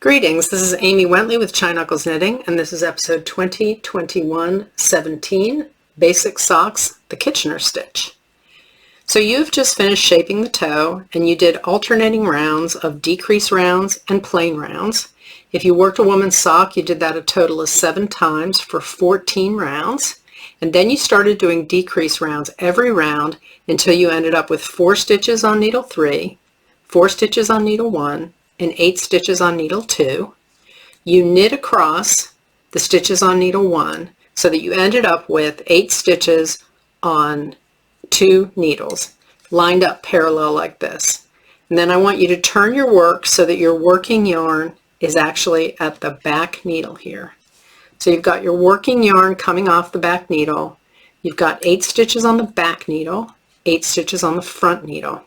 Greetings, this is Amy Wentley with Chai Knuckles Knitting, and this is episode 2021-17, Basic Socks, the Kitchener Stitch. So you've just finished shaping the toe, and you did alternating rounds of decrease rounds and plain rounds. If you worked a woman's sock, you did that a total of 7 times for 14 rounds, and then you started doing decrease rounds every round until you ended up with 4 stitches on needle 3, 4 stitches on needle 1, and 8 stitches on needle 2. You knit across the stitches on needle 1 so that you ended up with 8 stitches on 2 needles lined up parallel like this. And then I want you to turn your work so that your working yarn is actually at the back needle here. So you've got your working yarn coming off the back needle. You've got 8 stitches on the back needle, 8 stitches on the front needle.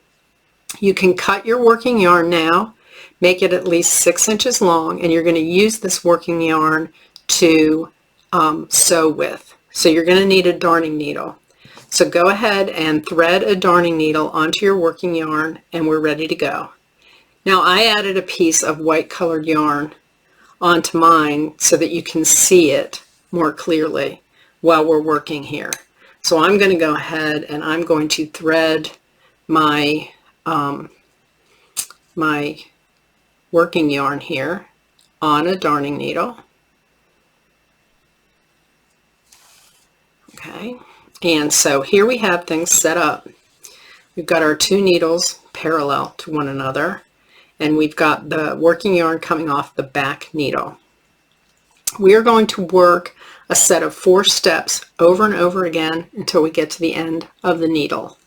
You can cut your working yarn now. Make it at least 6 inches long, and you're going to use this working yarn to sew with. So you're going to need a darning needle. So go ahead and thread a darning needle onto your working yarn, and we're ready to go. Now I added a piece of white colored yarn onto mine so that you can see it more clearly while we're working here. So I'm going to go ahead and I'm going to thread my working yarn here on a darning needle. Okay, and so here we have things set up. We've got our 2 needles parallel to one another, and we've got the working yarn coming off the back needle. We are going to work a set of 4 steps over and over again until we get to the end of the needle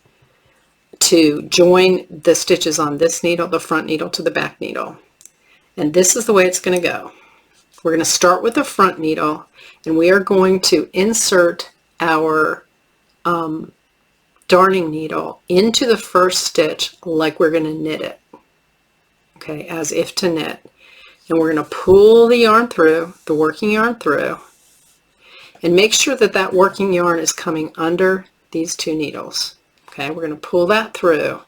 to join the stitches on this needle, the front needle, to the back needle. And this is the way it's going to go. We're going to start with the front needle, and we are going to insert our darning needle into the first stitch like we're going to knit it. Okay, as if to knit. And we're going to pull the yarn through, the working yarn through, and make sure that that working yarn is coming under these 2 needles. Okay, we're going to pull that through,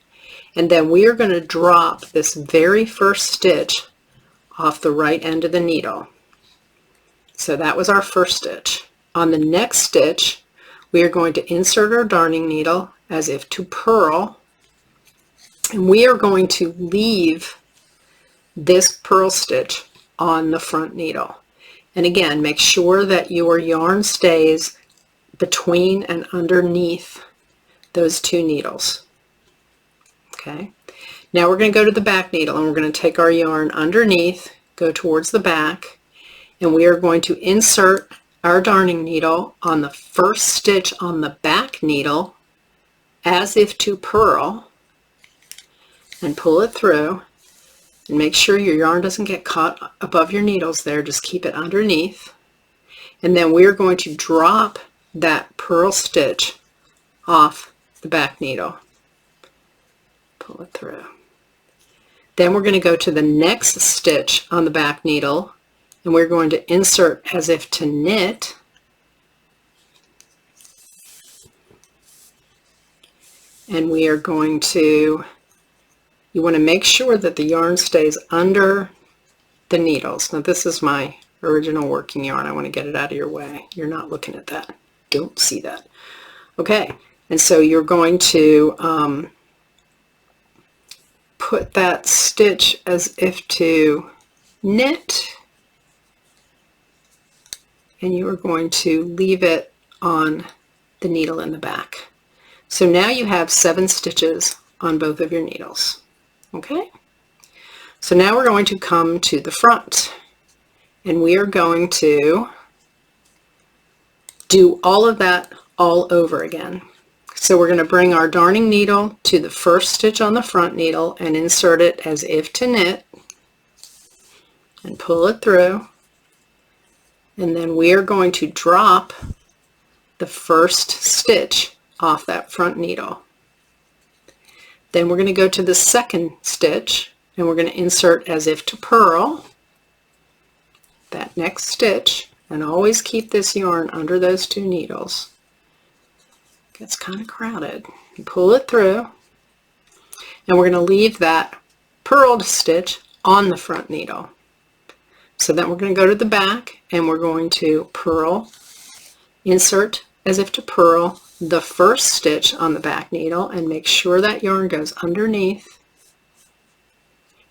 and then we are going to drop this very first stitch off the right end of the needle. So that was our first stitch. On the next stitch, we are going to insert our darning needle as if to purl, and we are going to leave this purl stitch on the front needle. And again, make sure that your yarn stays between and underneath those 2 needles. Okay. Now we're going to go to the back needle, and we're going to take our yarn underneath, go towards the back, and we are going to insert our darning needle on the first stitch on the back needle as if to purl, and pull it through, and make sure your yarn doesn't get caught above your needles there. Just keep it underneath, and then we are going to drop that purl stitch off the back needle. Pull it through. Then we're going to go to the next stitch on the back needle, and we're going to insert as if to knit, and we are going to, you want to make sure that the yarn stays under the needles. Now this is my original working yarn. I want to get it out of your way. You're not looking at that. Don't see that. Okay, and so you're going to put that stitch as if to knit, and you are going to leave it on the needle in the back. So now you have 7 stitches on both of your needles. Okay, so now we're going to come to the front, and we are going to do all of that all over again. So we're going to bring our darning needle to the first stitch on the front needle and insert it as if to knit, and pull it through, and then we are going to drop the first stitch off that front needle. Then we're going to go to the second stitch, and we're going to insert as if to purl that next stitch, and always keep this yarn under those 2 needles. Gets kind of crowded. You pull it through, and we're going to leave that purled stitch on the front needle. So then we're going to go to the back and we're going to purl, insert as if to purl the first stitch on the back needle and make sure that yarn goes underneath.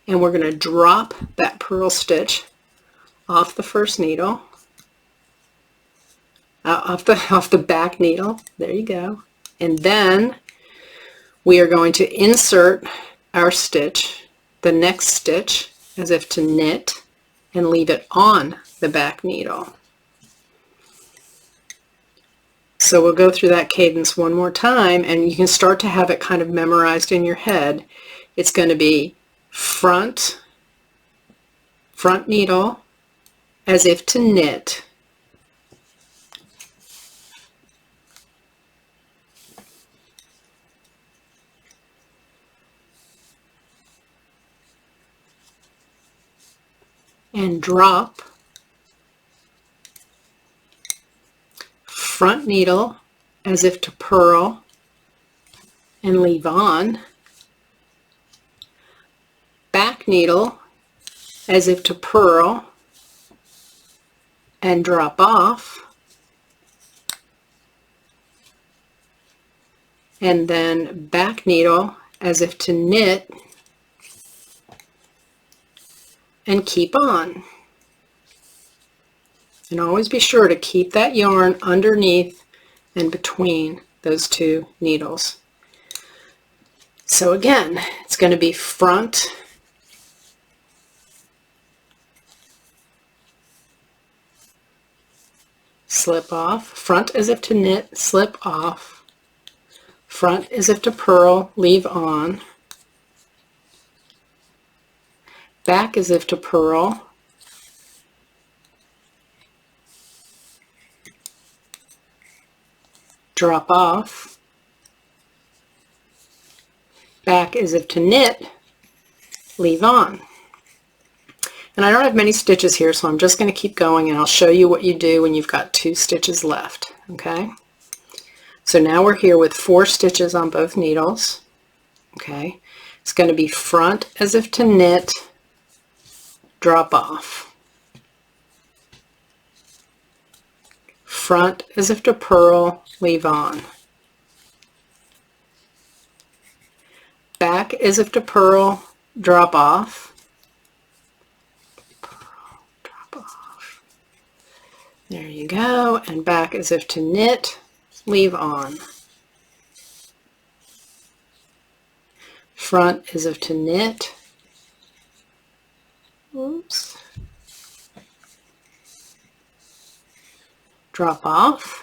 And we're going to drop that purl stitch off the first needle, off the back needle. There you go. And then we are going to insert our stitch, the next stitch, as if to knit, and leave it on the back needle. So we'll go through that cadence one more time, and you can start to have it kind of memorized in your head. It's going to be front needle, as if to knit, and drop, front needle as if to purl and leave on, back needle as if to purl and drop off, and then back needle as if to knit and keep on. And always be sure to keep that yarn underneath and between those two needles. So again, it's going to be front, slip off, front as if to knit, slip off, front as if to purl, leave on, back as if to purl, drop off, back as if to knit, leave on. And I don't have many stitches here, so I'm just going to keep going, and I'll show you what you do when you've got 2 stitches left. Okay, so now we're here with 4 stitches on both needles. Okay, it's going to be front as if to knit, drop off, front as if to purl, leave on, back as if to purl, drop off, there you go, and back as if to knit, leave on, front as if to knit, oops, drop off,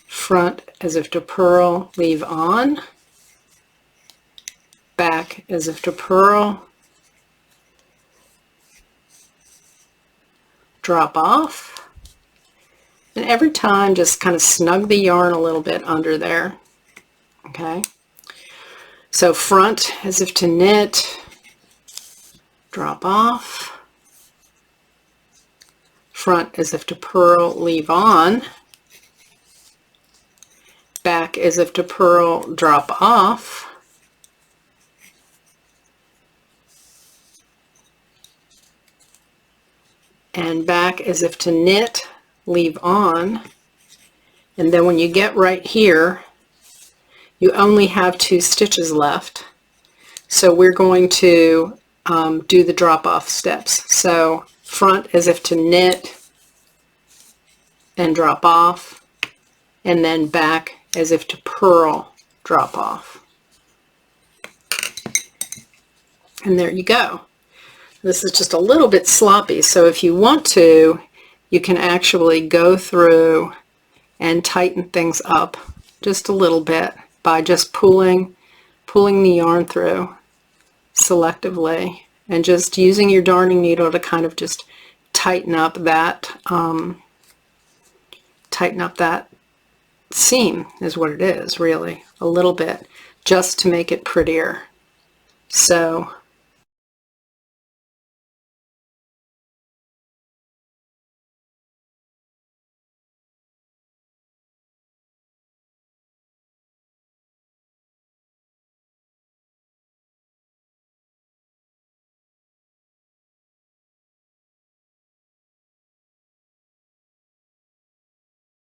front as if to purl, leave on, back as if to purl, drop off, and every time just kind of snug the yarn a little bit under there. Okay, so front as if to knit, drop off, front as if to purl, leave on, back as if to purl, drop off, and back as if to knit, leave on. And then when you get right here, you only have 2 stitches left. So we're going to do the drop off steps. So front as if to knit and drop off, and then back as if to purl, drop off. And there you go. This is just a little bit sloppy, so if you want to, you can actually go through and tighten things up just a little bit by just pulling the yarn through selectively and just using your darning needle to kind of just tighten up that seam is what it is, really, a little bit, just to make it prettier. So